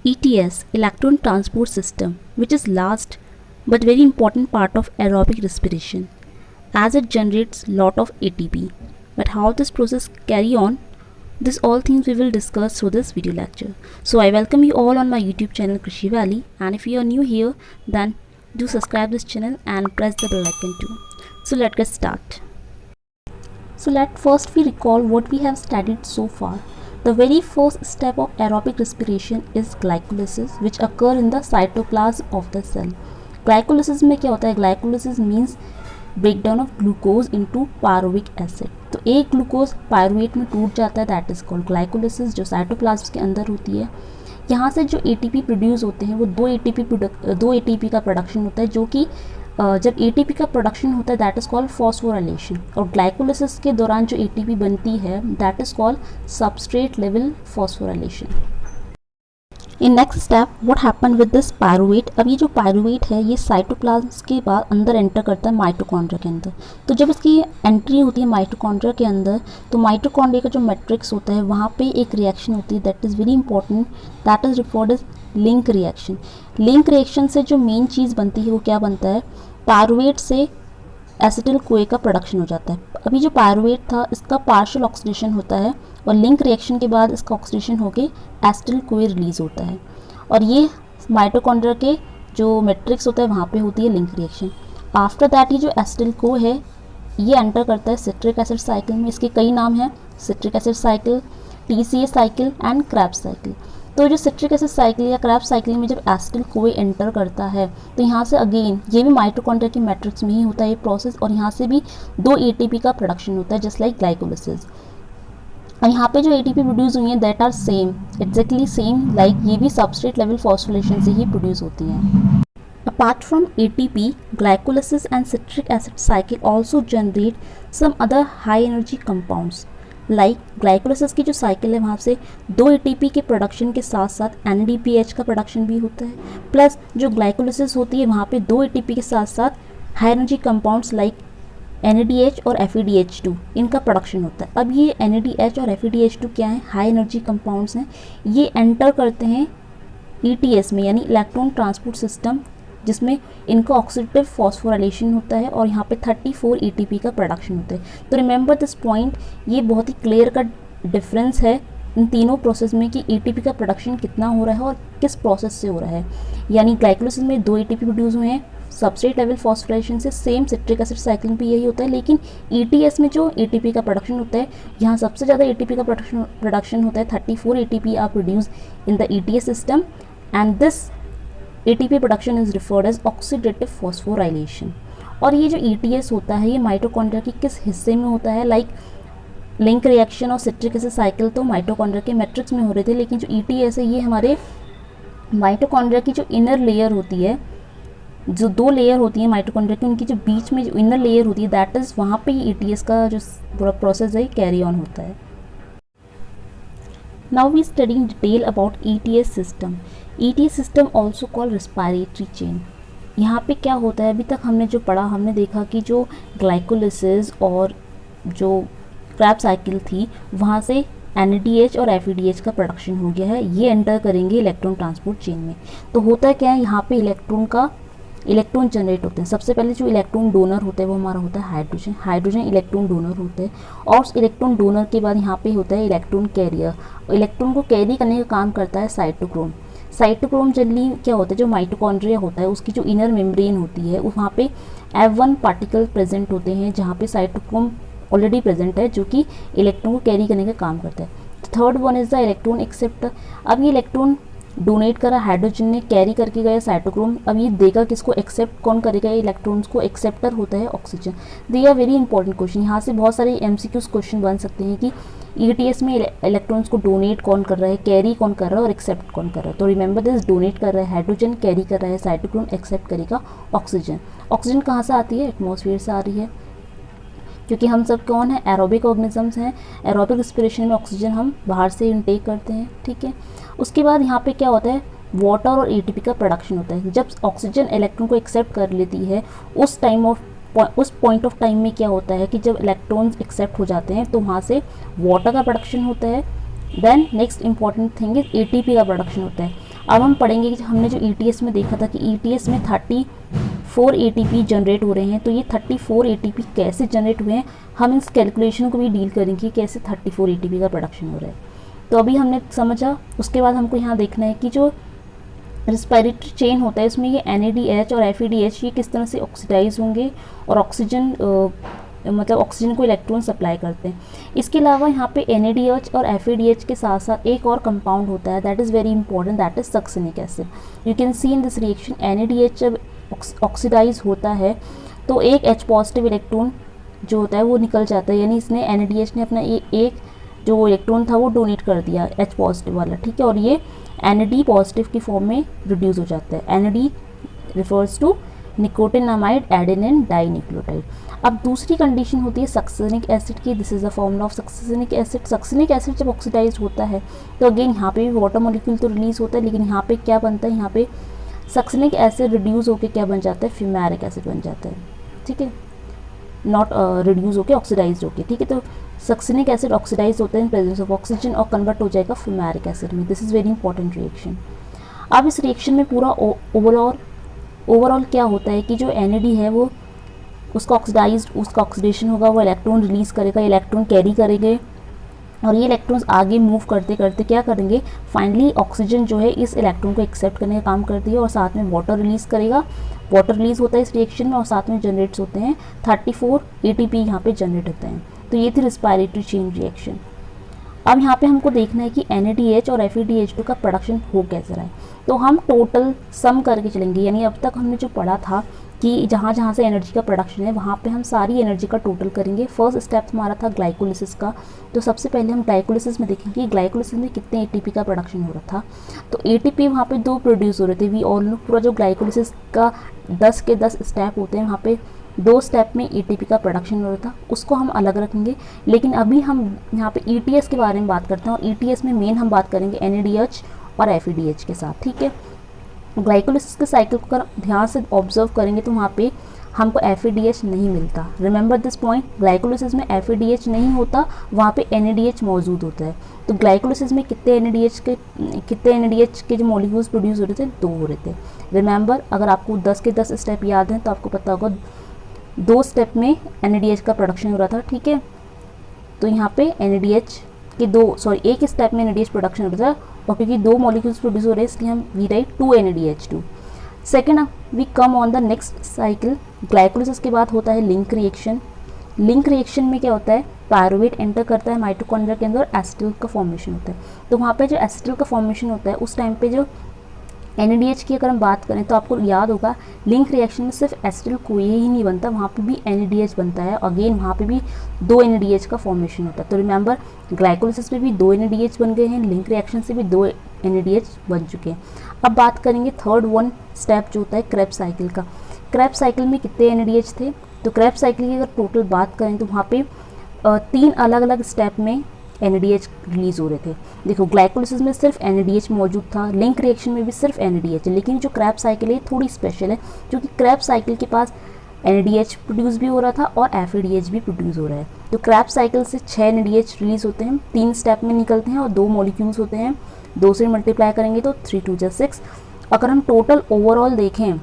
ETS, electron transport system, which is last but very important part of aerobic respiration as it generates lot of ATP. But how this process carry on, this all things we will discuss through this video lecture. So I welcome you all on my YouTube channel Krishi Valley, and if you are new here then do subscribe this channel and press the bell icon too. So let's get start. So let first we recall what we have studied so far. The very first step of aerobic respiration is glycolysis, which occur in the cytoplasm of the cell. Glycolysis में क्या होता है? Glycolysis means breakdown of glucose into pyruvic acid. तो एक glucose pyruvate में टूट जाता है, दैट इज कॉल्ड ग्लाइकोलिसिस, जो साइटोप्लाज्म के अंदर होती है. यहाँ से जो ATP प्रोड्यूस होते हैं वो दो ATP का प्रोडक्शन होता है, जो कि जब ATP का प्रोडक्शन होता है दैट इज़ कॉल्ड फॉस्फोराइलेशन. और ग्लाइकोलिसिस के दौरान जो ATP बनती है that is called substrate level phosphorylation. In next step what happen with this pyruvate. अब ये जो पायरुवेट है ये साइटोप्लाज्म के बाद अंदर एंटर करता है माइटोकॉन्ड्रिया के अंदर. तो जब इसकी एंट्री होती है माइटोकॉन्ड्रिया के अंदर, तो माइटोकॉन्ड्रिया का जो मैट्रिक्स होता है वहाँ पे एक रिएक्शन होती है that is very important, that is referred as link reaction. Link reaction से जो मेन चीज़ बनती है वो क्या बनता है? पायरुवेट से एसिटिल कोए का प्रोडक्शन हो जाता है. अभी जो पायरुवेट था इसका पार्शियल ऑक्सीडेशन होता है और लिंक रिएक्शन के बाद इसका ऑक्सीडेशन होकर एसिटिल कोए रिलीज होता है, और ये माइटोकॉन्ड्रिया के जो मैट्रिक्स होता है वहाँ पे होती है लिंक रिएक्शन. आफ्टर दैट ये जो एसिटिल कोए है ये एंटर करता है सिट्रिक एसिड साइकिल में. इसके कई नाम हैं, citric acid cycle, TCA cycle and Krebs cycle. तो जो सिट्रिक एसिड साइकिल या क्रेब्स साइकिल में जब एसिटिल कोए एंटर करता है तो यहाँ से अगेन ये भी माइटोकॉन्ड्रिया की मैट्रिक्स में ही होता है ये प्रोसेस, और यहाँ से भी दो ATP का प्रोडक्शन होता है जस्ट लाइक ग्लाइकोलिसिस. और यहाँ पे जो ATP प्रोड्यूस हुई है that are same, exactly same like ये भी सबस्ट्रेट लेवल फॉस्फोरिलेशन से ही प्रोड्यूस होती हैं. Apart from ATP, glycolysis and citric acid cycle also generate some other high energy compounds. Like glycolysis की जो साइकिल है वहाँ से दो ATP के प्रोडक्शन के साथ साथ NADPH का प्रोडक्शन भी होता है, प्लस जो ग्लाइकोलिसिस होती है वहाँ पे दो ATP के साथ साथ high energy compounds like NADH और FeDH2 इनका प्रोडक्शन होता है. अब ये NADH और FeDH2 क्या है? हाई एनर्जी कंपाउंड्स हैं. ये एंटर करते हैं ETS में यानी इलेक्ट्रॉन ट्रांसपोर्ट सिस्टम, जिसमें इनका ऑक्सीडेटिव फॉस्फोराइलेशन होता है और यहाँ पे 34 ATP का प्रोडक्शन होता है. तो रिमेंबर दिस पॉइंट, ये बहुत ही क्लियर का डिफरेंस है इन तीनों प्रोसेस में कि ATP का प्रोडक्शन कितना हो रहा है और किस प्रोसेस से हो रहा है. यानी ग्लाइकोलिसिस में दो ATP प्रोड्यूस हुए हैं सबस्ट्रेट लेवल फॉस्फोराइलेशन से, सेम सिट्रिक एसिड साइकिल में भी यही होता है. लेकिन ETS में जो ATP का प्रोडक्शन होता है यहाँ सबसे ज़्यादा ATP का प्रोडक्शन होता है. 34 ATP are produce in the ETS system, and this ATP production is referred as oxidative phosphorylation. और ये जो ETS होता है ये माइटोकॉन्ड्रिया के किस हिस्से में होता है? लाइक लिंक रिएक्शन और सिट्रिक एसिड साइकिल तो माइटोकॉन्ड्रिया के मैट्रिक्स में हो रहे थे, लेकिन जो ETS है ये हमारे माइटोकॉन्ड्रिया की जो इनर लेयर होती है, जो दो लेयर होती है माइटोकॉन्ड्रिया की, उनकी जो बीच में जो इनर लेयर होती है दैट इज़ वहाँ पे ये ETS का जो पूरा प्रोसेस है कैरी ऑन होता है. Now we study in detail about ETS system. ETS system also called respiratory chain. यहाँ पे क्या होता है? अभी तक हमने जो पढ़ा, हमने देखा कि जो ग्लाइकोलिसिस और जो क्रेब साइकिल थी वहाँ से NADH और FeDH का प्रोडक्शन हो गया है, ये एंटर करेंगे इलेक्ट्रॉन ट्रांसपोर्ट चेन में. तो होता क्या है यहाँ पे इलेक्ट्रॉन जनरेट होते हैं. सबसे पहले जो इलेक्ट्रॉन डोनर होता है वो हमारा होता है हाइड्रोजन इलेक्ट्रॉन डोनर होता है, और उस इलेक्ट्रॉन डोनर के बाद यहाँ पे होता है इलेक्ट्रॉन कैरियर. इलेक्ट्रॉन को कैरी करने का काम करता है साइटोक्रोम. साइटोक्रोम जनरली क्या होता है? जो माइटोकॉन्ड्रिया होता है उसकी जो इनर मेम्ब्रेन होती है वहाँ पे F1 पार्टिकल प्रेजेंट होते हैं जहाँ पे साइटोक्रोम ऑलरेडी प्रेजेंट है जो कि इलेक्ट्रॉन को कैरी करने का काम करता है. Third one is the electron acceptor. अब ये इलेक्ट्रॉन डोनेट करा हाइड्रोजन ने, कैरी करके गया साइटोक्रोम. अब ये देगा किसको? एक्सेप्ट कौन करेगा? इलेक्ट्रॉन्स को. एक्सेप्टर होता है oxygen. They are very important question. यहाँ से बहुत सारे MCQs क्वेश्चन बन सकते हैं कि ETS में इलेक्ट्रॉन्स को डोनेट कौन कर रहा है, कैरी कौन कर रहा है और एक्सेप्ट कौन कर रहा है. तो रिमेंबर दिस, डोनेट कर रहा है हाइड्रोजन, कैरी कर रहा है साइटोक्रोम, एक्सेप्ट करेगा ऑक्सीजन. ऑक्सीजन कहाँ से आती है? एटमॉस्फेयर से आ रही है, क्योंकि हम सब कौन है? एरोबिक ऑर्गेनिजम्स हैं. एरोबिक रेस्पिरेशन में ऑक्सीजन हम बाहर से इनटेक करते हैं, ठीक है. उसके बाद यहाँ पे क्या होता है? वाटर और ATP का प्रोडक्शन होता है. जब ऑक्सीजन इलेक्ट्रॉन को एक्सेप्ट कर लेती है उस पॉइंट ऑफ टाइम में क्या होता है कि जब इलेक्ट्रॉन्स एक्सेप्ट हो जाते हैं तो वहाँ से वाटर का प्रोडक्शन होता है. Then next important thing is ATP का प्रोडक्शन होता है. अब हम पढ़ेंगे कि हमने जो ETS में देखा था कि ETS में 34 ATP जनरेट हो रहे हैं, तो ये 34 ATP कैसे जनरेट हुए हैं, हम इस कैलकुलेशन को भी डील करेंगे कैसे 34 ATP का प्रोडक्शन हो रहा है। तो अभी हमने समझा, उसके बाद हमको यहाँ देखना है कि जो रेस्पिरेटरी चेन होता है उसमें ये NADH और FADH ये किस तरह से ऑक्सीडाइज होंगे और ऑक्सीजन मतलब ऑक्सीजन को इलेक्ट्रॉन सप्लाई करते हैं। इसके अलावा यहाँ पे NADH और FADH के साथ साथ एक और कंपाउंड होता है that is very important, that is succinic acid. You can see in this reaction NADH जब ऑक्सीडाइज होता है तो एक H पॉजिटिव इलेक्ट्रॉन जो होता है वो निकल जाता है, यानी इसने NADH ने अपना एक जो इलेक्ट्रॉन था वो डोनेट कर दिया H पॉजिटिव वाला, ठीक है, और ये NAD पॉजिटिव की फॉर्म में रिड्यूस हो जाता है। NAD refers to nicotinamide adenine dinucleotide. अब दूसरी कंडीशन होती है सक्सिनिक एसिड की, this is the formula of succinic acid. Succinic acid जब ऑक्सीडाइज होता है तो अगेन यहाँ पे भी वाटर मॉलिक्यूल तो रिलीज होता है, लेकिन यहाँ पे क्या बनता है, यहाँ पे सक्सिनिक एसिड रिड्यूस होकर क्या बन जाता है, फ्यूमेरिक एसिड बन जाता है, ठीक है, नॉट रिड्यूस होकर ऑक्सीडाइज होकर, ठीक है। तो सक्सिनिक एसिड ऑक्सीडाइज होता है इन प्रेजेंस ऑफ ऑक्सीजन और कन्वर्ट हो जाएगा फ्यूमेरिक एसिड में। This is very important reaction. अब इस रिएक्शन में पूरा ओवरऑल क्या होता है कि जो NAD है वो उसका ऑक्सीडेशन होगा, वो इलेक्ट्रॉन रिलीज़ करेगा, इलेक्ट्रॉन कैरी करेंगे और ये इलेक्ट्रॉन्स आगे मूव करते करते क्या करेंगे, फाइनली ऑक्सीजन जो है इस इलेक्ट्रॉन को एक्सेप्ट करने का काम करती है और साथ में वाटर रिलीज़ करेगा। वाटर रिलीज़ होता है इस रिएक्शन में और साथ में जनरेट्स होते हैं 34 ATP यहाँ पे जनरेट होते हैं। तो ये थी रेस्पिरेटरी चेन रिएक्शन। अब यहाँ पे हमको देखना है कि NADH और FADH2 का प्रोडक्शन हो कैसे रहा है। तो हम टोटल सम करके चलेंगे, यानी अब तक हमने जो पढ़ा था कि जहाँ जहाँ से एनर्जी का प्रोडक्शन है वहाँ पे हम सारी एनर्जी का टोटल करेंगे। फर्स्ट स्टेप हमारा था ग्लाइकोलिसिस का, तो सबसे पहले हम ग्लाइकोलिसिस में देखेंगे कि ग्लाइकोलिसिस में कितने ATP का प्रोडक्शन हो रहा था। तो ATP वहाँ पे 2 प्रोड्यूस हो रहे थे। वी ऑल नो पूरा जो ग्लाइकोलिसिस का 10 के 10 स्टेप होते हैं, वहाँ पे 2 स्टेप में ATP का प्रोडक्शन हो रहा था, उसको हम अलग रखेंगे। लेकिन अभी हम यहाँ पे ETS के बारे में बात करते हैं और ETS में मेन हम बात करेंगे NADH और FADH के साथ, ठीक है। ग्लाइकोलिसिस के साइकिल को अगर ध्यान से ऑब्जर्व करेंगे तो वहाँ पे हमको FADH नहीं मिलता। रिमेंबर दिस पॉइंट, ग्लाइकोलिसिस में FADH नहीं होता, वहाँ पे NADH मौजूद होता है। तो ग्लाइकोलिसिस में कितने NADH के जो मॉलिक्यूल्स प्रोड्यूस हो रहे थे, 2 हो रहे थे। रिमेंबर, अगर आपको 10 के 10 स्टेप याद हैं तो आपको पता होगा 2 स्टेप में NADH का प्रोडक्शन हो रहा था, ठीक है। तो यहाँ पे NADH के एक स्टेप में NADH प्रोडक्शन हो रहा था और क्योंकि 2 मॉलिक्यूल्स प्रोड्यूस हो रहे हैं इसलिए हम we write 2 NADH2। Second we come on the next cycle. Glycolysis के बाद होता है लिंक रिएक्शन। लिंक रिएक्शन में क्या होता है, पायरुवेट एंटर करता है माइटोकॉन्ड्रिया के अंदर, एसिटिल का फॉर्मेशन होता है। तो वहाँ पे जो एसिटिल का फॉर्मेशन होता है उस टाइम पे जो NADH की अगर हम बात करें तो आपको याद होगा लिंक रिएक्शन में सिर्फ एसिटिल कोई ही नहीं बनता, वहाँ पे भी NADH बनता है। अगेन वहाँ पे भी 2 NADH का फॉर्मेशन होता है। तो रिमेंबर, ग्लाइकोलिसिस में भी 2 NADH बन गए हैं, लिंक रिएक्शन से भी 2 NADH बन चुके हैं। अब बात करेंगे थर्ड स्टेप जो होता है क्रेब्स साइकिल का। क्रेब्स साइकिल में कितने NADH थे, तो क्रेब्स साइकिल की अगर टोटल बात करें तो वहाँ पे 3 अलग अलग स्टेप में NADH रिलीज हो रहे थे। देखो, ग्लाइकोलिसिस में सिर्फ NADH मौजूद था, लिंक रिएक्शन में भी सिर्फ NADH है, लेकिन जो क्रेब्स साइकिल है थोड़ी स्पेशल है क्योंकि क्रेब्स साइकिल के पास NADH प्रोड्यूस भी हो रहा था और FADH भी प्रोड्यूस हो रहा है। तो क्रेब्स साइकिल से 6 NADH रिलीज होते हैं, 3 स्टेप में निकलते हैं और 2 मॉलिक्यूल्स होते हैं, 2 से मल्टीप्लाई करेंगे तो 3 2 जा 6। अगर हम टोटल ओवरऑल देखें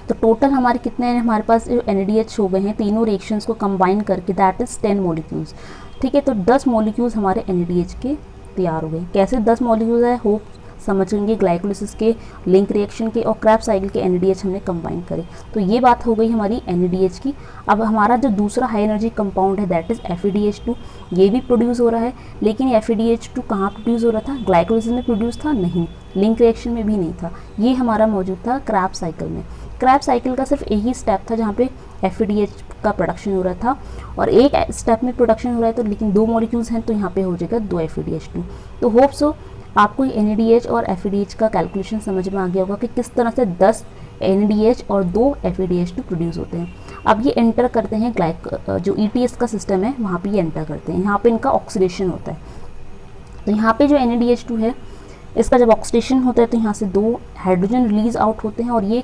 तो टोटल हमारे कितने हैं, हमारे पास जो NADH हो गए हैं तीनों रिएक्शंस को कंबाइन करके दैट इज़ 10 मॉलिक्यूल्स, ठीक है। तो 10 मॉलिक्यूल्स हमारे NADH के तैयार हो गए। कैसे 10 मॉलिक्यूल्स है, होप समझेंगे। ग्लाइकोलिसिस के, लिंक रिएक्शन के और क्रेब्स साइकिल के NADH हमने कंबाइन करे। तो ये बात हो गई हमारी NADH की। अब हमारा जो दूसरा हाई एनर्जी कंपाउंड है दैट इज़ FADH2, ये भी प्रोड्यूस हो रहा है, लेकिन FADH2 कहाँ प्रोड्यूस हो रहा था, ग्लाइकोलिसिस में प्रोड्यूस था नहीं, लिंक रिएक्शन में भी नहीं था, ये हमारा मौजूद था क्रेब्स साइकिल में। क्रेब्स साइकिल का सिर्फ एक ही स्टेप था जहाँ पे FADH का प्रोडक्शन हो रहा था और एक स्टेप में प्रोडक्शन हो रहा है तो लेकिन 2 मॉलिक्यूल्स हैं तो यहाँ पे हो जाएगा 2 FADH2। तो होप सो आपको NADH और FADH का कैलकुलेशन समझ में आ गया होगा कि किस तरह से 10 NADH और 2 FADH2 प्रोड्यूस होते हैं। अब ये एंटर करते हैं जो ETS का सिस्टम है वहाँ पे ये एंटर करते हैं, यहाँ पे इनका ऑक्सीडेशन होता है। तो यहाँ पे जो NADH2 है इसका जब ऑक्सीडेशन होता है तो यहाँ से 2 हाइड्रोजन रिलीज आउट होते हैं और ये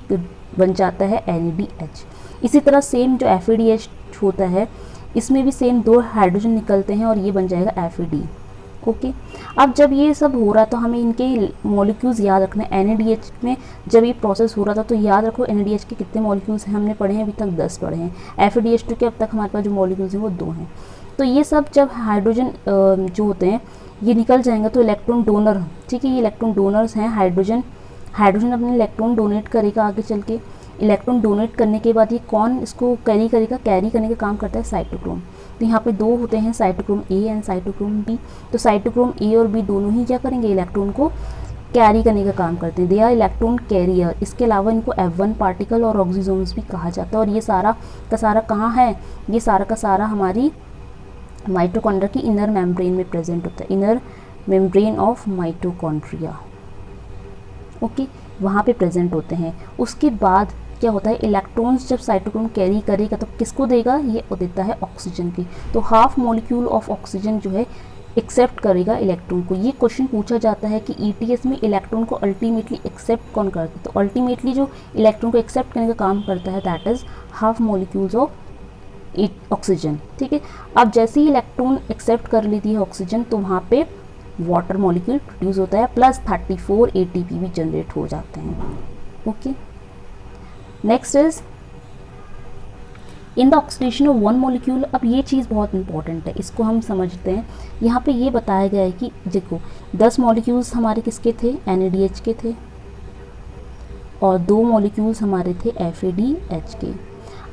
बन जाता है NADH। इसी तरह सेम जो FADH होता है इसमें भी सेम 2 हाइड्रोजन निकलते हैं और ये बन जाएगा FAD ओके। अब जब ये सब हो रहा तो हमें इनके मॉलिक्यूल्स याद रखना है। NADH में जब ये प्रोसेस हो रहा था तो याद रखो NADH के कितने मॉलिक्यूल्स हैं, हमने पढ़े हैं अभी तक 10 पढ़े हैं। FADH2 के अब तक हमारे पास जो मॉलिक्यूल्स हैं वो 2 हैं। तो ये सब जब हाइड्रोजन जो होते हैं ये निकल जाएंगे तो इलेक्ट्रॉन डोनर, ठीक है, ये इलेक्ट्रॉन डोनर्स हैं। हाइड्रोजन अपने इलेक्ट्रॉन डोनेट करेगा आगे चल के। इलेक्ट्रॉन डोनेट करने के बाद ये कौन इसको कैरी करेगा, कैरी करने का काम करता है साइटोक्रोम। तो यहाँ पे 2 होते हैं, cytochrome A and cytochrome B। तो साइटोक्रोम A और B दोनों ही क्या करेंगे, इलेक्ट्रॉन को कैरी करने का काम करते हैं। They are electron carrier. इसके अलावा इनको F1 पार्टिकल और ऑक्सीजोन्स भी कहा जाता है। और ये सारा का सारा कहाँ है, ये सारा का सारा हमारी माइटोकॉन्ड्रिया की इनर मेम्ब्रेन में प्रेजेंट होता है, inner membrane of mitochondria. Okay, वहाँ पे प्रेजेंट होते हैं। उसके बाद क्या होता है, इलेक्ट्रॉन्स जब साइटोक्रोम कैरी करेगा तो किसको देगा, ये देता है ऑक्सीजन की। तो हाफ मॉलिक्यूल ऑफ ऑक्सीजन जो है एक्सेप्ट करेगा इलेक्ट्रॉन को। ये क्वेश्चन पूछा जाता है कि ETS में इलेक्ट्रॉन को अल्टीमेटली एक्सेप्ट कौन करता है। तो अल्टीमेटली जो इलेक्ट्रॉन को एक्सेप्ट करने का काम करता है that is half molecules of oxygen, ठीक है। अब जैसे ही इलेक्ट्रॉन एक्सेप्ट कर लेती है ऑक्सीजन तो वहाँ पे वाटर मॉलिक्यूल प्रोड्यूस होता है, प्लस 34 ATP भी जनरेट हो जाते हैं। Okay, next is in the oxidation of one molecule. अब ये चीज़ बहुत इंपॉर्टेंट है, इसको हम समझते हैं। यहाँ पे ये बताया गया है कि देखो 10 मॉलिक्यूल्स हमारे किसके थे, NADH के थे, और 2 मॉलिक्यूल्स हमारे थे FADH के।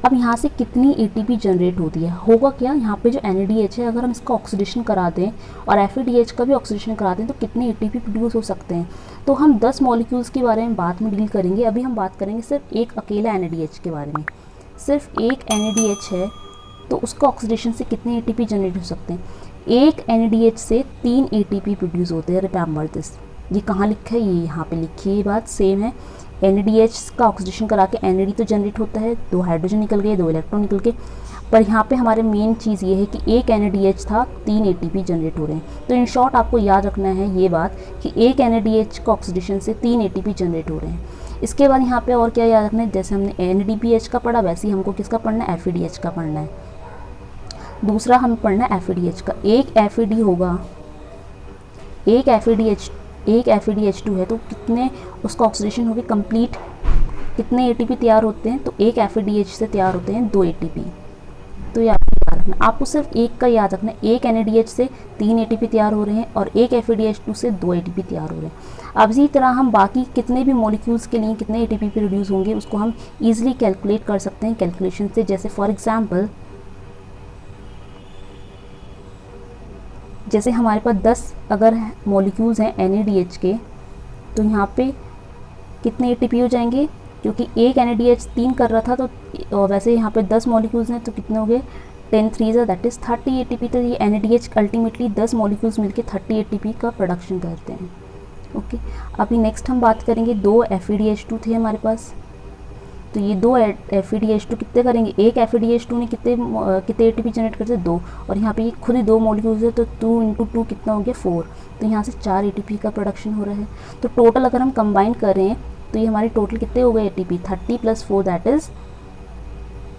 अब यहाँ से कितनी ATP जनरेट होती है, होगा क्या, यहाँ पे जो NADH है अगर हम इसका ऑक्सीडेशन करा दें और FADH का भी ऑक्सीडेशन करा दें तो कितने ATP प्रोड्यूस हो सकते हैं। तो हम 10 मॉलिक्यूल्स के बारे में बाद में डील करेंगे। अभी हम बात करेंगे सिर्फ एक अकेला NADH के बारे में। सिर्फ एक NADH है तो उसका ऑक्सीडेशन से कितने ATP जनरेट हो सकते हैं। एक NADH से 3 ATP प्रोड्यूस होते हैं। रिमेंबर दिस, ये कहाँ लिखा है, ये यहाँ पे लिखी है, ये बात सेम है। NADH का ऑक्सीडेशन करा के NAD तो जनरेट होता है, 2 हाइड्रोजन निकल गए, 2 इलेक्ट्रॉन निकल के। पर यहाँ पे हमारे मेन चीज़ ये है कि एक NADH था, 3 ATP जनरेट हो रहे हैं। तो इन शॉर्ट आपको याद रखना है ये बात कि एक NADH का ऑक्सीडेशन से 3 ATP जनरेट हो रहे हैं। इसके बाद यहाँ पे और क्या याद रखना है, जैसे हमने NADPH का पढ़ा वैसे ही हमको किसका पढ़ना है, FADH का पढ़ना है। दूसरा हमें पढ़ना है FADH का। एक FAD होगा, एक FADH2 है तो कितने उसका ऑक्सीडेशन होगी कंप्लीट, कितने ATP तैयार होते हैं, तो एक FADH से तैयार होते हैं 2 ATP। तो ये आपको याद रखना, आपको सिर्फ एक का याद रखना है, एक NADH से 3 ATP तैयार हो रहे हैं और एक FADH2 से 2 ATP तैयार हो रहे हैं। अब इसी तरह हम बाकी कितने भी मॉलिक्यूल्स के लिए कितने ATP प्रोड्यूस होंगे उसको हम ईजिली कैलकुलेट कर सकते हैं कैलकुलेशन से। जैसे फॉर एग्जाम्पल, जैसे हमारे पास 10 अगर मॉलिक्यूल्स हैं NADH के तो यहाँ पे कितने ATP हो जाएंगे, क्योंकि एक NADH 3 कर रहा था तो वैसे यहाँ पे 10 मॉलिक्यूल्स हैं तो कितने हो गए, 10 3 दैट इज़ 30 ATP। तो ये NADH अल्टीमेटली 10 मॉलिक्यूल्स मिलके 30 ATP का प्रोडक्शन करते हैं। ओके, अभी नेक्स्ट हम बात करेंगे 2 FADH2 थे हमारे पास। तो ये 2 FADH2 कितने करेंगे, एक FADH2 ने कितने ATP जनरेट करते हैं, 2, और यहाँ पे ये खुद ही 2 मॉलिक्यूल्स है तो 2 × 2 कितना हो गया, 4। तो यहाँ से 4 ATP का प्रोडक्शन हो रहा है। तो टोटल अगर हम कंबाइन करें तो ये हमारी टोटल कितने हो गए ATP, 30 + 4 दैट इज़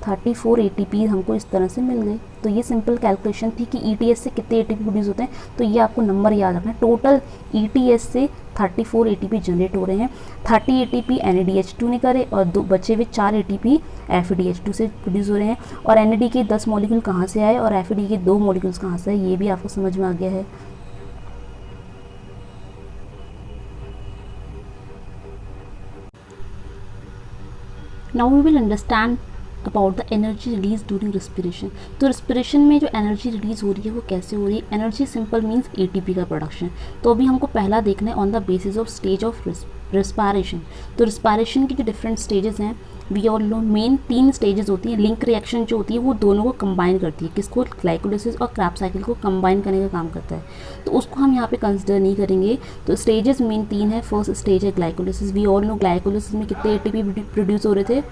34 ATP हमको इस तरह से मिल गए। तो ये सिंपल कैलकुलेशन थी कि ETS से कितने ATP प्रोड्यूस होते हैं। तो ये आपको नंबर याद रखना है, टोटल ETS से 34 ATP जनरेट हो रहे हैं। 30 ATP NADH2 ने करे और बचे हुए 4 ATP FADH2 से प्रोड्यूस हो रहे हैं। और NAD के 10 मॉलिक्यूल कहाँ से आए और FAD के 2 मॉलिक्यूल्स कहाँ से आए, ये भी आपको समझ में आ गया है। Now we will understand about the energy release during respiration. तो रेस्पिरेशन में जो एनर्जी रिलीज हो रही है वो कैसे हो रही है, एनर्जी सिंपल मीन्स ATP का प्रोडक्शन। तो अभी हमको पहला देखना है on the basis of stage of respiration. तो रेस्पिरेशन की जो डिफरेंट स्टेजेस हैं we all know, main 3 stages होती हैं। लिंक रिएक्शन जो होती है वो दोनों को कंबाइन करती है, किसको, ग्लाइकोलिसिस और क्रैब्स साइकिल को कंबाइन करने का काम करता है। तो उसको हम यहाँ पे कंसिडर नहीं करेंगे। तो स्टेजेस मेन 3 है। फर्स्ट स्टेज है glycolysis. We all know glycolysis में कितने ATP प्रोड्यूस हो रहे थे,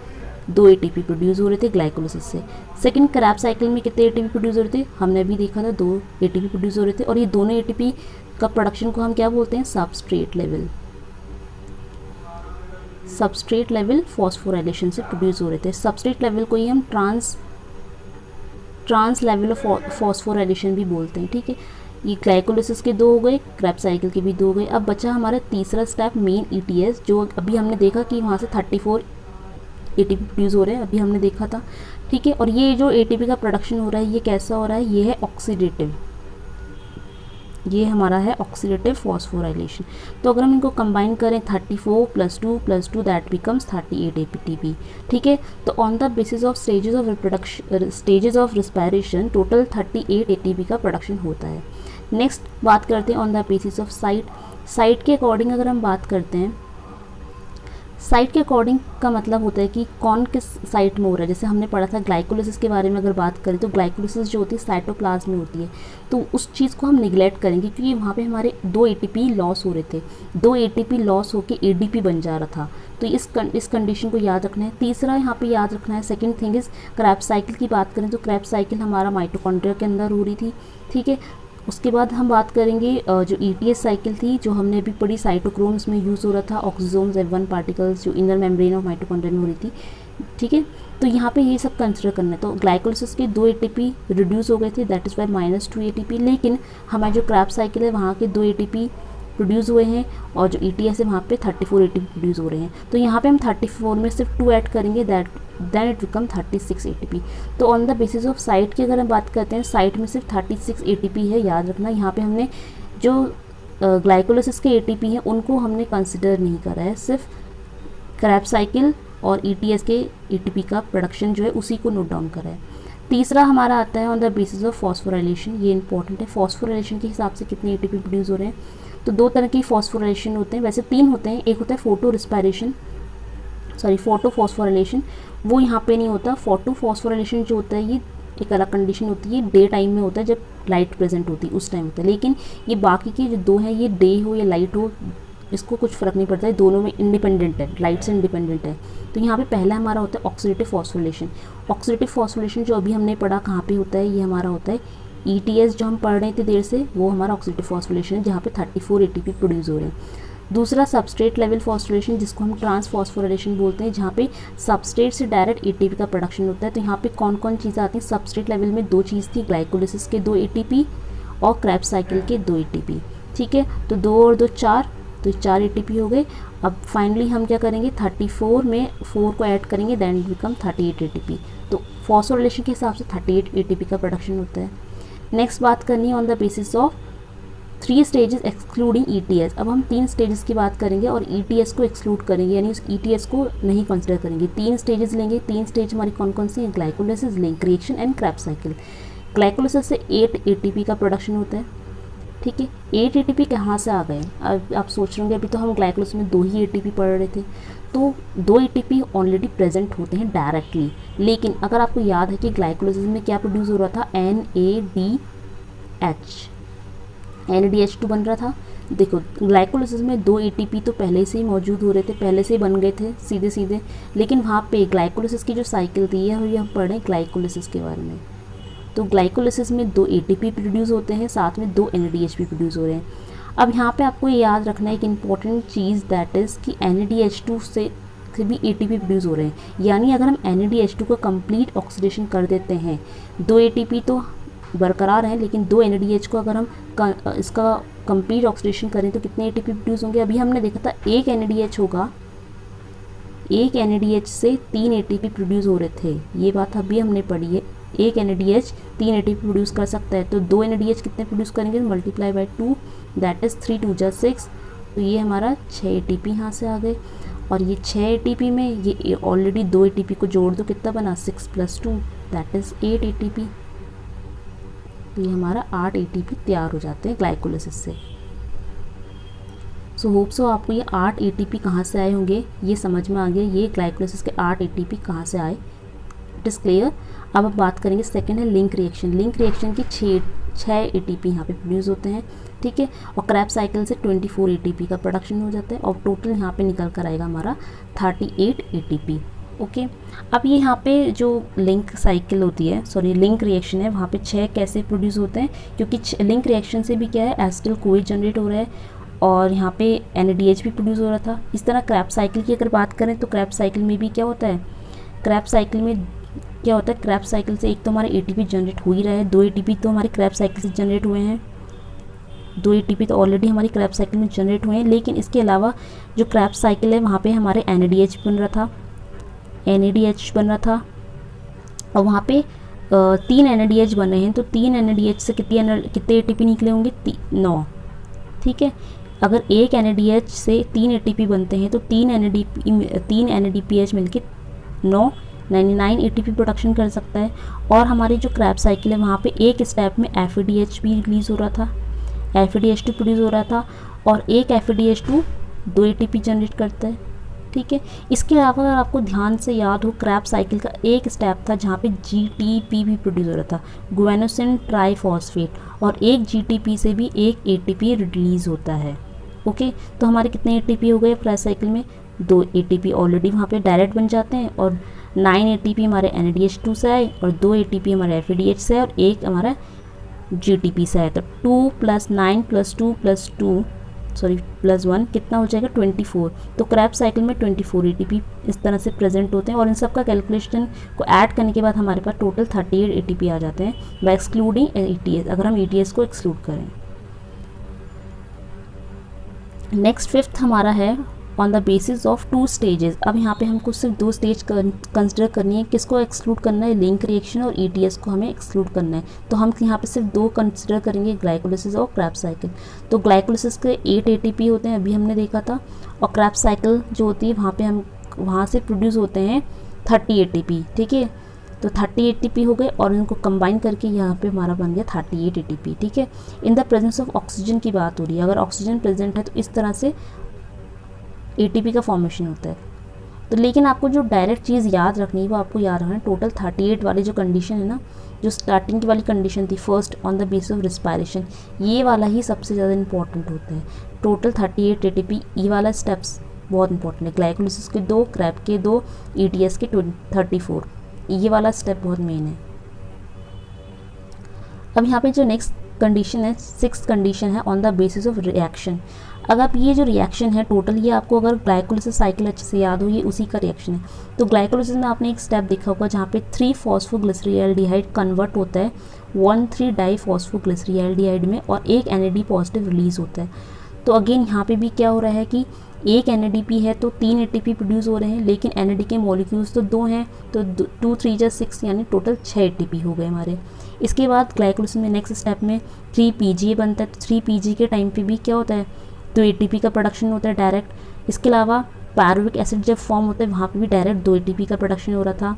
2 ATP प्रोड्यूस हो रहे थे ग्लाइकोलिसिस से। सेकंड क्रैब्स साइकिल में कितने ATP प्रोड्यूस हो रहे थे, हमने अभी देखा था 2 ATP प्रोड्यूस हो रहे थे। और ये दोनों ATP का प्रोडक्शन को हम क्या बोलते हैं, सबस्ट्रेट लेवल फॉस्फोराइलेशन से प्रोड्यूस हो रहे थे। सबस्ट्रेट लेवल को ही हम ट्रांस लेवल ऑफ फॉस्फोराइलेशन भी बोलते हैं, ठीक है। ये ग्लाइकोलिसिस के 2 हो गए, क्रैब साइकिल के भी 2 हो गए। अब बचा हमारा तीसरा स्टेप मेन ETS, जो अभी हमने देखा कि वहाँ से 34 ATP प्रोड्यूस हो रहे हैं, अभी हमने देखा था, ठीक है। और ये जो ATP का प्रोडक्शन हो रहा है ये कैसा हो रहा है, ये है ऑक्सीडेटिव, ये हमारा है ऑक्सीडेटिव फॉस्फोराइलेशन। तो अगर हम इनको कंबाइन करें 34 + 2 दैट बिकम्स 38 ATP, ठीक है। तो on the basis of stages of reproduction, stages of respiration, total 38 ATP का प्रोडक्शन होता है। नेक्स्ट बात करते हैं on the basis of site. Site के अकॉर्डिंग अगर हम बात करते हैं, साइट के अकॉर्डिंग का मतलब होता है कि कौन किस साइट में हो रहा है। जैसे हमने पढ़ा था ग्लाइकोलिसिस के बारे में अगर बात करें तो ग्लाइकोलिसिस जो होती है साइटोप्लाज्म में होती है, तो उस चीज़ को हम निगलेक्ट करेंगे क्योंकि वहाँ पे हमारे 2 ATP लॉस हो रहे थे, 2 ATP लॉस होकर ADP बन जा रहा था। तो इस कंडीशन को याद रखना है। तीसरा यहाँ पे याद रखना है, second thing is Krebs cycle की बात करें तो क्रैब साइकिल हमारा माइटोकॉन्ड्रिया के अंदर हो रही थी, ठीक है। उसके बाद हम बात करेंगे जो ETS साइकिल थी, जो हमने अभी पढ़ी, साइटोक्रोम्स में यूज़ हो रहा था, ऑक्सीसोम्स F1 पार्टिकल्स जो इनर मेम्ब्रेन ऑफ माइटोकॉन्ड्रिया में हो रही थी, ठीक है। तो यहाँ पे ये सब कंसिडर करना है। तो ग्लाइकोलिसिस के 2 ATP रिड्यूस हो गए थे, दैट इज़ वाई -2 ATP, लेकिन हमारा जो क्रैब साइकिल है वहाँ के 2 ATP प्रोड्यूस हुए हैं और जो ETS है वहाँ पे 34 ATP प्रोड्यूस हो रहे हैं। तो यहाँ पे हम 34 में सिर्फ 2 ऐड करेंगे, देन इट बिकम 36 ATP। तो on the basis of site की अगर हम बात करते हैं, साइट में सिर्फ 36 ATP है, याद रखना। यहाँ पे हमने जो ग्लाइकोलिसिस के ATP हैं उनको हमने कंसिडर नहीं करा है, सिर्फ क्रैब साइकिल और ETS के ATP का प्रोडक्शन जो है उसी को नोट डाउन करा है। तीसरा हमारा आता है on the basis of phosphorylation, ये इंपॉर्टेंट है। फॉस्फोराइलेशन के हिसाब से कितने ATP प्रोड्यूस हो रहे हैं, तो 2 तरह की फॉस्फोराइलेशन होते हैं, वैसे 3 होते हैं। एक होता है फोटो फॉस्फोराइलेशन, वो यहाँ पे नहीं होता। फोटो फॉस्फोराइलेशन जो होता है ये एक अलग कंडीशन होती है, डे टाइम में होता है, जब लाइट प्रेजेंट होती है उस टाइम होता है। लेकिन ये बाकी के जो 2 हैं, ये डे हो या लाइट हो, इसको कुछ फ़र्क नहीं पड़ता है, दोनों में इंडिपेंडेंट है, लाइट से इंडिपेंडेंट है। तो यहाँ पे पहला हमारा होता है ऑक्सीडेटिव फॉस्फोरिलेशन। ऑक्सीडेटिव फॉस्फोरिलेशन जो अभी हमने पढ़ा कहाँ पे होता है, ये हमारा होता है ETS जो हम पढ़ रहे थे देर से, वो हमारा ऑक्सीडेटिव फॉस्फोरिलेशन है, जहाँ पे 34 ATP प्रोड्यूस हो रहे हैं। दूसरा सबस्ट्रेट लेवल फॉस्फोरिलेशन, जिसको हम ट्रांसफॉस्फोराइलेशन बोलते हैं, जहाँ पे सबस्ट्रेट से डायरेक्ट ATP का प्रोडक्शन होता है। तो यहाँ पे कौन कौन चीज़ें आती हैं, सबस्ट्रेट लेवल में 2 चीज़ थी, ग्लाइकोलिसिस के 2 ATP और क्रैब साइकिल के 2 ATP, ठीक है। तो 2 और 2 4, तो 4 ATP हो गए। अब फाइनली हम क्या करेंगे, 34 में 4 को ऐड करेंगे, देन बिकम 38 ATP। तो फॉस्फोरिलेशन के हिसाब से 38 ATP का प्रोडक्शन होता है। नेक्स्ट बात करनी है on the basis of 3 stages excluding ETS। अब हम 3 स्टेजेस की बात करेंगे और ETS को एक्सक्लूड करेंगे, यानी उस ETS को नहीं कंसिडर करेंगे। 3 स्टेजेस लेंगे। 3 स्टेज हमारी कौन कौन सी हैं, glycolysis, link reaction and Krebs cycle. Glycolysis से 8 ATP का प्रोडक्शन होता है, ठीक है। 8 ATP कहाँ से आ गए, अब आप सोच रहे होंगे अभी तो हम ग्लाइकोलिसिस में 2 ही ATP पढ़ रहे थे, तो 2 ATP ऑलरेडी प्रेजेंट होते हैं डायरेक्टली। लेकिन अगर आपको याद है कि ग्लाइकोलिसिस में क्या प्रोड्यूस हो रहा था, NADH2 बन रहा था। देखो ग्लाइकोलिसिस में 2 ATP तो पहले से ही मौजूद हो रहे थे, पहले से ही बन गए थे सीधे सीधे। लेकिन वहाँ पे ग्लाइकोलिसिस की जो साइकिल थी, ये हम पढ़ रहे हैं ग्लाइकोलिसिस के बारे में। तो ग्लाइकोलिसिस में 2 ATP प्रोड्यूस होते हैं, साथ में 2 NADH भी प्रोड्यूस हो रहे हैं। अब यहाँ पे आपको ये याद रखना है एक इंपॉर्टेंट चीज़, दैट इज़ कि NADH2 से भी ATP प्रोड्यूस हो रहे हैं। यानी अगर हम NADH2 का कंप्लीट ऑक्सीडेशन कर देते हैं, 2 ATP तो बरकरार हैं, लेकिन 2 NADH को अगर हम इसका कंप्लीट ऑक्सीडेशन करें तो कितने ATP प्रोड्यूस होंगे। अभी हमने देखा था 1 NADH होगा, 1 NADH से 3 ATP प्रोड्यूस हो रहे थे, ये बात अभी हमने पढ़ी है। 1 NADH 3 ATP प्रोड्यूस कर सकता है, तो 2 NADH कितने प्रोड्यूस करेंगे, मल्टीप्लाई बाय 2, दैट इज़ 3 2 जा 6। तो ये हमारा 6 ATP यहाँ से आ गए। और ये 6 ATP में ये ऑलरेडी 2 ATP को जोड़ दो, कितना बना, 6 + 2 दैट इज़ 8 ATP। तो ये हमारा 8 ATP तैयार हो जाते हैं ग्लाइकोलिसिस से। सो होप सो आपको ये 8 ATP कहाँ से आए होंगे ये समझ में आ गया, ये ग्लाइकोलिसिस के 8 ATP कहाँ से आए, इट इज़ क्लियर। अब आप बात करेंगे सेकंड है लिंक रिएक्शन। लिंक रिएक्शन की 6 ATP यहाँ पे प्रोड्यूस होते हैं, ठीक है। और क्रैब साइकिल से 24 ATP का प्रोडक्शन हो जाता है, और टोटल यहाँ पे निकल कर आएगा हमारा 38 ATP, ओके। अब ये यहाँ पे जो लिंक साइकिल होती है, सॉरी लिंक रिएक्शन है, वहाँ पे 6 कैसे प्रोड्यूस होते हैं, क्योंकि लिंक रिएक्शन से भी क्या है, एसिटिल कोएच जनरेट हो रहा है, और यहाँ पे NADH भी प्रोड्यूस हो रहा था। इस तरह क्रैब साइकिल की अगर बात करें तो क्रैब साइकिल में भी क्या होता है, क्रैब साइकिल में क्या होता है, क्रैब साइकिल से एक तो हमारा ATP जनरेट हो ही रहा है, 2 ATP तो हमारे क्रैब साइकिल से जनरेट हुए हैं, 2 ATP तो ऑलरेडी हमारी क्रैब्स साइकिल में जनरेट हुए हैं, लेकिन इसके अलावा जो क्रैब्स साइकिल है वहाँ पे हमारे NADH बन रहा था, NADH बन रहा था, और वहाँ पे 3 NADH बने हैं, तो 3 NADH से कितने ATP निकले होंगे, 9। ठीक है, अगर एक NADH से 3 ATP बनते हैं तो 3 NADPH मिलके 99 ATP प्रोडक्शन कर सकता है। और हमारी जो क्रैब साइकिल है वहाँ पे एक स्टेप में FADH भी रिलीज़ हो रहा था, FADH2 प्रोड्यूस हो रहा था, और एक FADH2 2 ATP जनरेट करता है। ठीक है, इसके अलावा अगर आपको ध्यान से याद हो, क्रैब साइकिल का एक स्टेप था जहाँ पे GTP भी प्रोड्यूस हो रहा था, गुआनोसिन ट्राइफॉस्फेट, और एक GTP से भी एक ATP रिलीज़ होता है। ओके, तो हमारे कितने ATP हो गए क्रैब साइकिल में, 2 ATP ऑलरेडी वहाँ पे डायरेक्ट बन जाते हैं, और 9 ATP हमारे NADH2 से आए, और 2 ATP हमारे FADH से आए, और एक हमारा GTP से आया। तो 2 + 9 + 2 + 2 +1 कितना हो जाएगा, 24। तो क्रैब साइकिल में 24 ATP इस तरह से प्रेजेंट होते हैं, और इन सब का कैलकुलेशन को ऐड करने के बाद हमारे पास टोटल 38 ATP आ जाते हैं बाय एक्सक्लूडिंग ETS, अगर हम ETS को एक्सक्लूड करें। नेक्स्ट 5th हमारा है on the basis of 2 stages. अब यहाँ पे हमको सिर्फ 2 स्टेज कंसिडर करनी है। किसको एक्सक्लूड करना है, लिंक रिएक्शन और ETS को हमें एक्सक्लूड करना है। तो हम यहाँ पे सिर्फ 2 कंसिडर करेंगे, ग्लाइकोलिसिस और क्रैब साइकिल। तो ग्लाइकोलिसिस के 8 ATP होते हैं, अभी हमने देखा था, और क्रैब साइकिल जो होती है वहाँ से प्रोड्यूस होते हैं 30 ATP। ठीक है, तो 30 ATP हो गए, और इनको कंबाइन करके यहाँ पे हमारा बन गया 38 ATP। ठीक है, in the presence of oxygen की बात हो रही है, अगर ऑक्सीजन प्रेजेंट है तो इस तरह से ATP का फॉर्मेशन होता है। तो लेकिन आपको जो डायरेक्ट चीज़ याद रखनी है वो आपको याद रखना है, टोटल 38 वाली जो कंडीशन है ना, जो स्टार्टिंग की वाली कंडीशन थी, first on the basis of respiration, ये वाला ही सबसे ज़्यादा इंपॉर्टेंट होता है। टोटल 38 ATP, ये वाला स्टेप्स बहुत इंपॉर्टेंट है। ग्लाइकोलिसिस के 2, क्रैब के 2, ETS के 34, ये वाला स्टेप बहुत मेन है। अब यहाँ पे जो नेक्स्ट कंडीशन है, 6th कंडीशन है on the basis of reaction. अगर ये जो रिएक्शन है टोटल, ये आपको अगर ग्लाइकोलिसिस साइकिल अच्छे से याद हो, ये उसी का रिएक्शन है। तो ग्लाइकोलिसिस में आपने एक स्टेप देखा होगा जहाँ पे 3-फॉस्फोग्लिसरॉल्डिहाइड कन्वर्ट होता है 1,3-डाइफॉस्फोग्लिसरॉल्डिहाइड में, और एक NAD पॉजिटिव रिलीज होता है। तो अगेन यहाँ पे भी क्या हो रहा है कि एक NADP है तो 3 ATP प्रोड्यूस हो रहे हैं, लेकिन NAD के मॉलिक्यूल्स तो 2 हैं, तो 2 3 जा 6, यानी टोटल 6 ATP हो गए हमारे। इसके बाद ग्लाइकोलिसिस में नेक्स्ट स्टेप में 3PGA बनता है। तो 3PGA के टाइम पे भी क्या होता है, तो ATP का प्रोडक्शन होता है डायरेक्ट। इसके अलावा पायरुविक एसिड जब फॉर्म होता है वहाँ पे भी डायरेक्ट 2 ATP का प्रोडक्शन हो रहा था।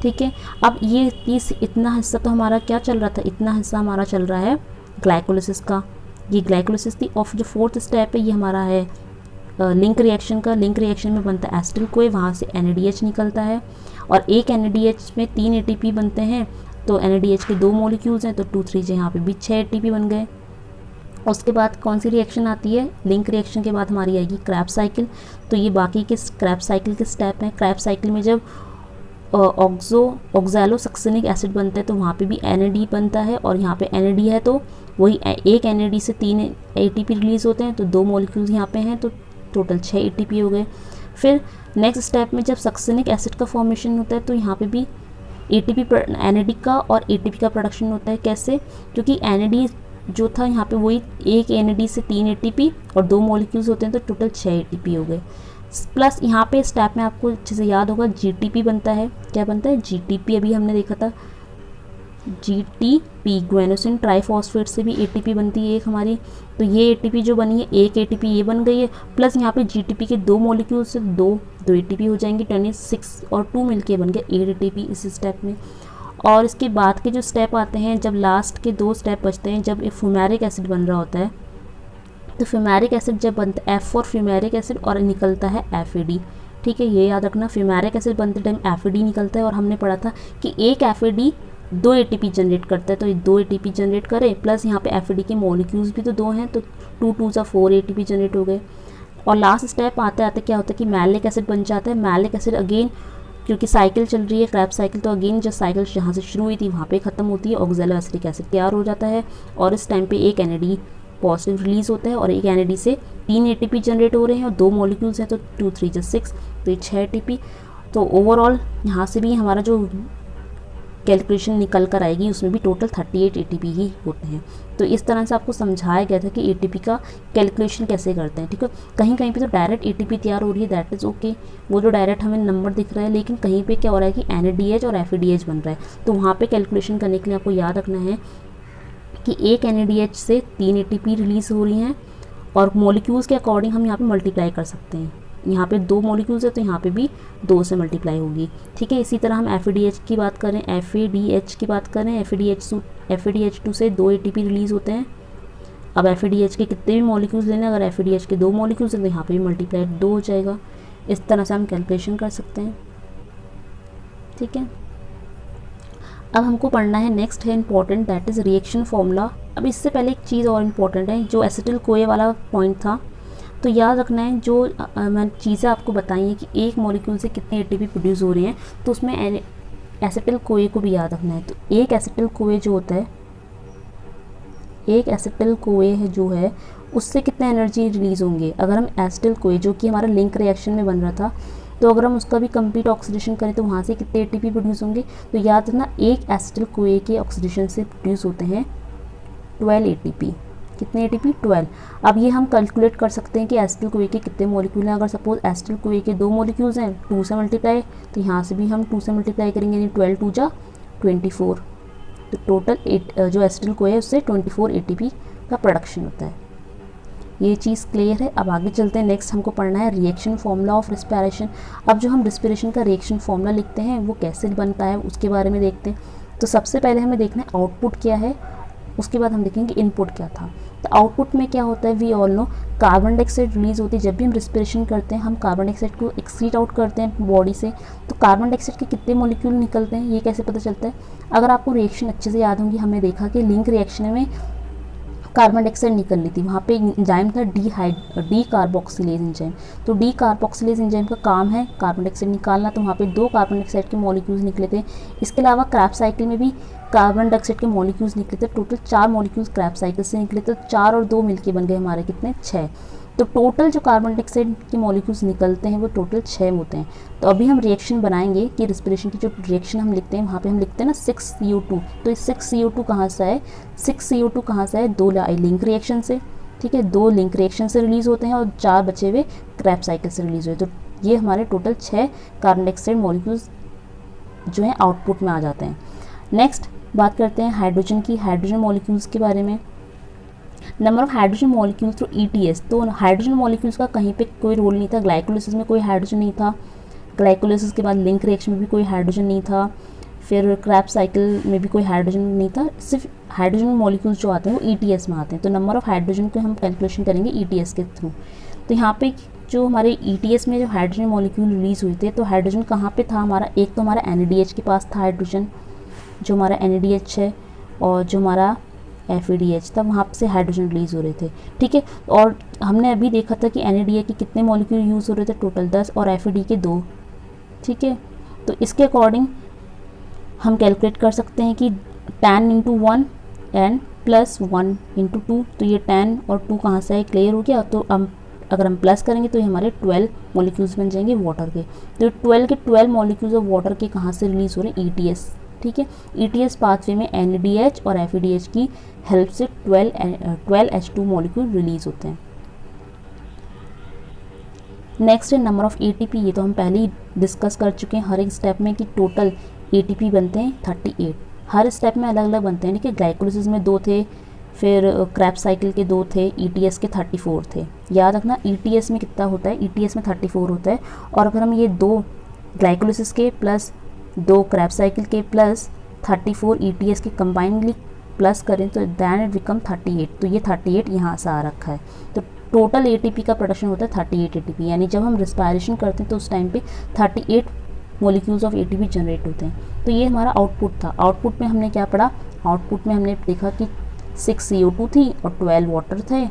ठीक है, अब ये इतना हिस्सा तो हमारा क्या चल रहा था, इतना हिस्सा हमारा चल रहा है ग्लाइकोलिसिस का। ये ग्लाइकोलिसिस थी। और जो 4th स्टेप है ये हमारा है लिंक रिएक्शन का। लिंक रिएक्शन में बनता है एसिटिल कोए, वहाँ से NADH निकलता है, और एक NADH में 3 ATP बनते हैं। तो NADH के 2 मॉलिक्यूल्स हैं, तो 2 3 यहाँ पे भी 6 ATP बन गए। उसके बाद कौन सी रिएक्शन आती है, लिंक रिएक्शन के बाद हमारी आएगी क्रैब साइकिल। तो ये बाकी के क्रैब साइकिल के स्टेप हैं। क्रैब साइकिल में जब ऑक्सैलोसक्सिनिक एसिड बनता है तो वहाँ पे भी NAD बनता है, और यहाँ पे NAD है तो वही एक NAD से 3 ATP रिलीज़ होते हैं, तो 2 मॉलिक्यूल्स यहाँ पे हैं, तो टोटल 6 ATP हो गए। फिर नेक्स्ट स्टेप में जब सक्सिनिक एसिड का फॉर्मेशन होता है तो यहाँ पे भी NAD का और ATP का प्रोडक्शन होता है। कैसे, क्योंकि NAD जो था यहाँ पे वही एक NAD से 3 ATP और 2 मॉलिक्यूल्स होते हैं, तो टोटल 6 ATP हो गए। प्लस यहाँ पे स्टेप में आपको अच्छे से याद होगा GTP बनता है। क्या बनता है, GTP अभी हमने देखा था, GTP गुआनोसिन ट्राइफॉस्फेट से भी ATP बनती है एक हमारी। तो ये ATP जो बनी है, एक ATP ये बन गई है, प्लस यहाँ पे GTP के 2 मॉलिक्यूल से 2 ATP हो जाएंगे, 26 और 2 मिलके बन गए 8 ATP इस स्टेप में। और इसके बाद के जो स्टेप आते हैं, जब लास्ट के 2 स्टेप बचते हैं, जब फ्यूमेरिक एसिड बन रहा होता है, तो फ्यूमेरिक एसिड जब बनता है F फॉर फ्यूमेरिक एसिड और निकलता है FAD। ठीक है, ये याद रखना, फ्यूमेरिक एसिड बनते टाइम FAD निकलता है, और हमने पढ़ा था कि एक FAD 2 ATP जनरेट करता है, तो ये 2 ATP जनरेट करे, प्लस यहाँ पे FAD के मॉलिक्यूल्स भी तो 2 हैं, तो 2 2 जा 4 ATP जनरेट हो गए। और लास्ट स्टेप आते आते क्या होता है कि मैलिक एसिड बन जाता है। मैलिक एसिड अगेन, क्योंकि साइकिल चल रही है क्रैब साइकिल, तो अगेन जो साइकिल जहाँ से शुरू हुई थी वहाँ पे ख़त्म होती है, ऑक्सैलोएसिटिक एसिड तैयार हो जाता है, और इस टाइम पे एक NAD पॉजिटिव रिलीज़ होता है, और एक NAD से 3 ATP जनरेट हो रहे हैं, और 2 मॉलिक्यूल्स हैं, तो 2 3 जा 6, तो ये 6 ATP। तो ओवरऑल यहाँ से भी हमारा जो कैलकुलेशन निकल कर आएगी उसमें भी टोटल 38 एटीपी ही होते हैं। तो इस तरह से आपको समझाया गया था कि एटीपी का कैलकुलेशन कैसे करते हैं, ठीक है। कहीं कहीं पे तो डायरेक्ट एटीपी तैयार हो रही है, दैट इज़ ओके, वो जो डायरेक्ट हमें नंबर दिख रहा है, लेकिन कहीं पे क्या हो रहा है कि NADH और FADH बन रहा है, तो वहाँ पे कैलकुलेशन करने के लिए आपको याद रखना है कि एक NADH से 3 एटीपी रिलीज़ हो रही हैं, और मॉलिक्यूल्स के अकॉर्डिंग हम यहाँ पे मल्टीप्लाई कर सकते हैं। यहाँ पे 2 मॉलिक्यूल्स है तो यहाँ पे भी 2 से मल्टीप्लाई होगी, ठीक है। इसी तरह हम FADH की बात करें, FADH की बात करें, FADH2 से 2 एटीपी रिलीज़ होते हैं। अब FADH के कितने भी मॉलिक्यूल्स लेना, अगर FADH के 2 मॉलिक्यूल्स हैं तो यहाँ पे भी मल्टीप्लाई 2 हो जाएगा। इस तरह से हम कैलकुलेशन कर सकते हैं, ठीक है। अब हमको पढ़ना है, नेक्स्ट है important, that is reaction formula. अब इससे पहले एक चीज़ और इम्पॉर्टेंट है, जो एसिटिल कोए वाला पॉइंट था, तो याद रखना है जो मैंने चीज़ें आपको बताई हैं कि एक मॉलिक्यूल से कितने एटीपी प्रोड्यूस हो रहे हैं, तो उसमें एसिटिल कोए को भी याद रखना है। तो एक एसिटिल कोए जो होता है, एक एसिटिल कोए है जो है, उससे कितने एनर्जी रिलीज़ होंगे। अगर हम एसिटिल कोए जो कि हमारा लिंक रिएक्शन में बन रहा था, तो अगर हम उसका भी कंप्लीट ऑक्सीडेशन करें तो वहाँ से कितने एटीपी प्रोड्यूस होंगे। तो याद रखना एक एसिटिल कोए के ऑक्सीडेशन से प्रोड्यूस होते हैं 12 एटीपी। कितने एटीपी? 12। अब ये हम कैलकुलेट कर सकते हैं कि एसिटिल कोए के कितने मॉलिक्यूल हैं। अगर सपोज एसिटिल कोए के 2 मॉलिक्यूल्स हैं, 2 से मल्टीप्लाई, तो यहाँ से भी हम 2 से मल्टीप्लाई करेंगे, यानी 12 2 जा 24। तो टोटल जो एसिटिल कोए है उससे 24 एटीपी का प्रोडक्शन होता है। ये चीज़ क्लियर है। अब आगे चलते हैं, नेक्स्ट हमको पढ़ना है रिएक्शन फॉर्मूला ऑफ रिस्पिरेशन। अब जो हम रिस्पिरेशन का रिएक्शन फॉर्मूला लिखते हैं वो कैसे बनता है उसके बारे में देखते हैं। तो सबसे पहले हमें देखना है आउटपुट क्या है, उसके बाद हम देखेंगे इनपुट क्या था। तो आउटपुट में क्या होता है, we all know, carbon dioxide release होती है। जब भी हम रिस्पिरेशन करते हैं हम कार्बन डाइऑक्साइड को एक्सक्रीट आउट करते हैं बॉडी से, तो कार्बन डाइऑक्साइड के कितने मॉलिक्यूल निकलते हैं ये कैसे पता चलता है। अगर आपको रिएक्शन अच्छे से याद होंगी, हमने देखा कि लिंक रिएक्शन में कार्बन डाइऑक्साइड निकल ली थी, वहाँ पे एंजाइम था डी कार्बोक्सिलेज एंजाइम। तो डी कार्बोक्सिलेज एंजाइम का काम है कार्बन डाइऑक्साइड निकालना, तो वहाँ पे 2 कार्बन डाइऑक्साइड के मॉलिक्यूल्स निकले थे। इसके अलावा क्रैब साइकिल में भी कार्बन डाइऑक्साइड के मॉलिक्यूल्स निकले थे, टोटल 4 मॉलिक्यूल्स क्रैब साइकिल से निकले, तो 4 और 2 मिलके बन गए हमारे कितने, 6। तो टोटल जो कार्बन डाइऑक्साइड के मॉलिक्यूल्स निकलते हैं वो टोटल 6 होते हैं। तो अभी हम रिएक्शन बनाएंगे कि रिस्पिरेशन की जो रिएक्शन हम लिखते हैं वहाँ पे हम लिखते हैं ना 6CO2। तो इस 6CO2 कहाँ से है, 6CO2 कहाँ से है, 2 लिंक रिएक्शन से, ठीक है, 2 लिंक रिएक्शन से रिलीज़ होते हैं और 4 बचे हुए क्रैब साइकिल से रिलीज़ हुए। तो ये हमारे टोटल 6 कार्बन डाइऑक्साइड मॉलिक्यूल्स जो हैं आउटपुट में आ जाते हैं। नेक्स्ट बात करते हैं हाइड्रोजन की, हाइड्रोजन मॉलिक्यूल्स के बारे में। Number of hydrogen molecules through ETS। तो हाइड्रोजन मॉलिक्यूल्स का कहीं पे कोई रोल नहीं था, ग्लाइकोलिसिस में कोई हाइड्रोजन नहीं था, ग्लाइकोलिसिस के बाद लिंक रिएक्शन में भी कोई हाइड्रोजन नहीं था, फिर क्रैब साइकिल में भी कोई हाइड्रोजन नहीं था। सिर्फ हाइड्रोजन मॉलिक्यूल्स जो आते हैं वो ETS में आते हैं। तो नंबर ऑफ हाइड्रोजन को हम कैलकुलेशन करेंगे ETS के थ्रू। तो यहाँ पे जो हमारे ETS में जो हाइड्रोजन मॉलिक्यूल रिलीज़ हुए थे, तो हाइड्रोजन कहाँ पे था हमारा, एक तो हमारा NADH के पास था हाइड्रोजन, जो हमारा NADH है, और जो हमारा FADH था, वहाँ से हाइड्रोजन रिलीज़ हो रहे थे, ठीक है। और हमने अभी देखा था कि NADH के कितने मॉलिक्यूल यूज़ हो रहे थे, टोटल 10, और FAD के 2, ठीक है। तो इसके अकॉर्डिंग हम कैलकुलेट कर सकते हैं कि 10 × 1 एंड प्लस 1 × 2, तो ये 10 और 2 कहाँ से है, क्लियर हो गया। तो हम अगर हम प्लस करेंगे तो ये हमारे 12 मॉलिक्यूल्स बन जाएंगे वाटर के। तो 12 के 12 मॉलिक्यूल्स ऑफ वाटर के कहाँ से रिलीज़ हो रहे हैं, ETS, ठीक है। ETS पाथवे में NADH और FADH की हेल्प से 12H2 मॉलिक्यूल रिलीज़ होते हैं। नेक्स्ट है नंबर ऑफ ATP। ये तो हम पहले ही डिस्कस कर चुके हैं हर एक स्टेप में कि टोटल ATP बनते हैं 38। हर स्टेप में अलग अलग बनते हैं, ठीक है। ग्लाइकोलिसिस में 2 थे, फिर क्रैब साइकिल के 2 थे, ETS के 34 थे। याद रखना ETS में कितना होता है, ETS में 34 होता है। और अगर हम ये 2 ग्लाइकोलिसिस के प्लस 2 क्रैब साइकिल के प्लस 34 ETS के कंबाइनली प्लस करें तो दैन इट बिकम 38। तो ये 38 यहाँ से आ रखा है। तो टोटल ATP का प्रोडक्शन होता है 38 ATP, यानी जब हम रिस्पायरेशन करते हैं तो उस टाइम पे 38 मॉलिक्यूल्स ऑफ ATP जनरेट होते हैं। तो ये हमारा आउटपुट था। आउटपुट में हमने क्या पढ़ा, आउटपुट में हमने देखा कि 6CO2 थी और 12 वाटर थे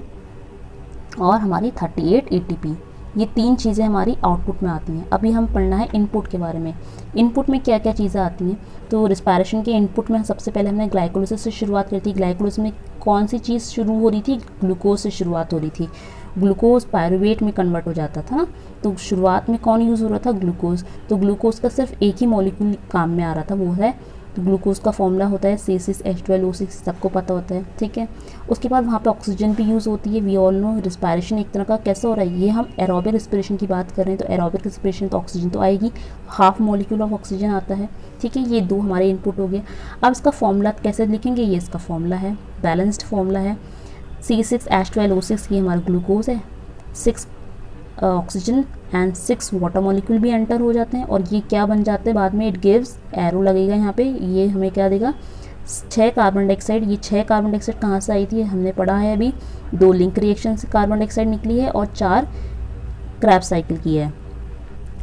और हमारी 38 ATP। ये 3 चीज़ें हमारी आउटपुट में आती हैं। अभी हम पढ़ना है इनपुट के बारे में। इनपुट में क्या क्या चीज़ें आती हैं, तो रिस्पायरेशन के इनपुट में सबसे पहले हमने ग्लाइकोलिसिस से शुरुआत करी थी। ग्लाइकोलिसिस में कौन सी चीज़ शुरू हो रही थी, ग्लूकोज से शुरुआत हो रही थी। ग्लूकोज पायरुवेट में कन्वर्ट हो जाता था ना, तो शुरुआत में कौन यूज़ हो रहा था, ग्लूकोज। तो ग्लूकोज का सिर्फ एक ही मॉलिक्यूल काम में आ रहा था, वो है ग्लूकोज का फॉर्मूला होता है C6H12O6, सबको पता होता है, ठीक है। उसके बाद वहाँ पे ऑक्सीजन भी यूज़ होती है। वी ऑल नो रिस्पायरेशन एक तरह का कैसा हो रहा है, ये हम एरोबिक रिस्पिरेशन की बात कर रहे हैं, तो एरोबिक रिस्पिरेशन तो ऑक्सीजन तो आएगी, हाफ मॉलिक्यूल ऑफ ऑक्सीजन आता है, ठीक है। ये दो हमारे इनपुट हो गए। अब इसका फॉर्मूला कैसे लिखेंगे, ये इसका फॉर्मूला है, बैलेंस्ड फॉर्मूला है। C6H12O6 ये हमारा ग्लूकोज है, 6 ऑक्सीजन एंड 6 वाटर मॉलिक्यूल भी एंटर हो जाते हैं, और ये क्या बन जाते हैं बाद में, इट गिव्स, एरो लगेगा यहाँ पे, ये हमें क्या देगा, 6 कार्बन डाइऑक्साइड। ये 6 कार्बन डाइऑक्साइड कहाँ से आई थी, हमने पढ़ा है अभी, 2 लिंक रिएक्शन से कार्बन डाइऑक्साइड निकली है और 4 क्रैब्स साइकिल की है।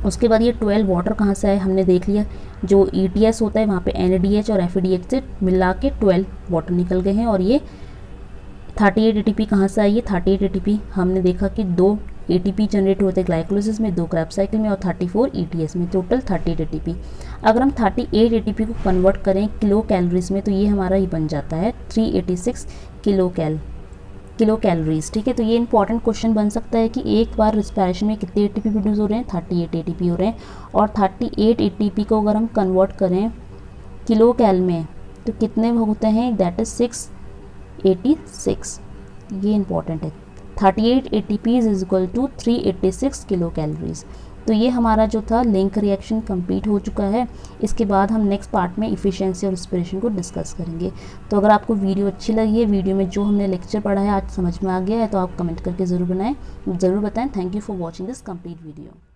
उसके बाद ये 12 वाटर कहाँ से आए, हमने देख लिया, जो ETS होता है वहाँ पे NADH और FADH से मिला के 12 वाटर निकल गए हैं। और ये 38 ATP कहाँ से आई है, 38 ATP हमने देखा कि 2 ATP जनरेट होते हैं ग्लाइकोलिसिस में, 2 क्रैब साइकिल में और 34 ETS में, टोटल 38 ATP। अगर हम 38 ATP को कन्वर्ट करें किलो कैलोरीज में, तो ये हमारा ही बन जाता है 386 किलो कैलोरीज, ठीक है। तो ये इंपॉर्टेंट क्वेश्चन बन सकता है कि एक बार रिस्पायरेशन में कितने ATP प्रोड्यूस हो रहे हैं, 38 ATP हो रहे हैं, और 38 ATP को अगर हम कन्वर्ट करें किलो कैल में तो कितने होते हैं, दैट इज 686, ये इंपॉर्टेंट है। 38 ATP is equal to 386 kilo calories. तो ये हमारा जो था लिंक रिएक्शन कंप्लीट हो चुका है। इसके बाद हम नेक्स्ट पार्ट में इफ़िशिएंसी और रिस्पिरेशन को डिस्कस करेंगे। तो अगर आपको वीडियो अच्छी लगी है, वीडियो में जो हमने लेक्चर पढ़ा है आज समझ में आ गया है, तो आप कमेंट करके ज़रूर बताएं। Thank you for watching this complete video.